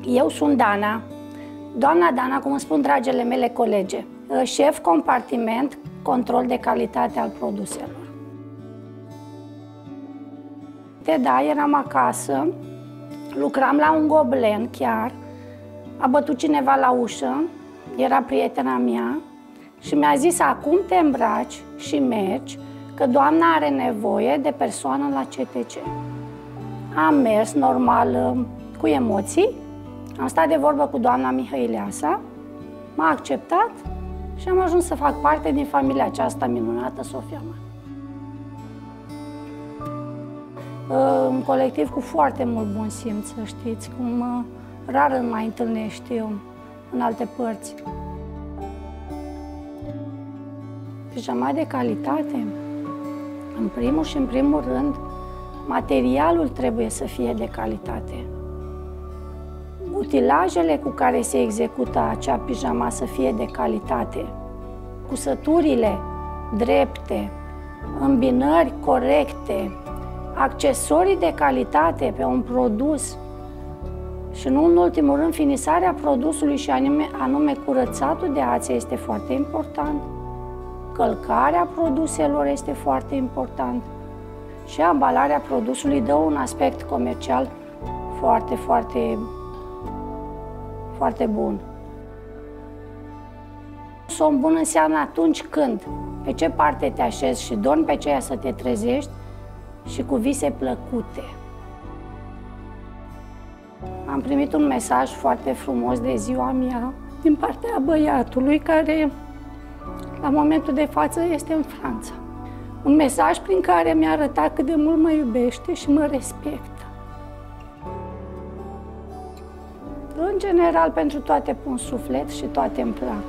Eu sunt Dana, doamna Dana, cum îmi spun dragele mele colege, șef compartiment, control de calitate al produselor. Da, eram acasă, lucram la un goblen chiar, a bătut cineva la ușă, era prietena mea și mi-a zis: acum te îmbraci și mergi, că doamna are nevoie de persoană la CTC. Am mers normal, cu emoții, am stat de vorbă cu doamna Mihăileasa, m-a acceptat și am ajuns să fac parte din familia aceasta minunată, Sofia Mare. Un colectiv cu foarte mult bun simț, să știți, cum rar îl mai întâlnești eu în alte părți. Pijama de calitate, în primul și în primul rând, materialul trebuie să fie de calitate. Utilajele cu care se execută acea pijama să fie de calitate. Cusăturile drepte, îmbinări corecte, accesorii de calitate pe un produs și nu în ultimul rând finisarea produsului și anume curățatul de ață este foarte important. Călcarea produselor este foarte important și ambalarea produsului dă un aspect comercial foarte bun. Somn bun înseamnă atunci când pe ce parte te așezi și dormi pe ceea să te trezești și cu vise plăcute. Am primit un mesaj foarte frumos de ziua mea din partea băiatului care la momentul de față este în Franța. Un mesaj prin care mi-a arătat cât de mult mă iubește și mă respectă. În general, pentru toate pun suflet și toate îmi plac.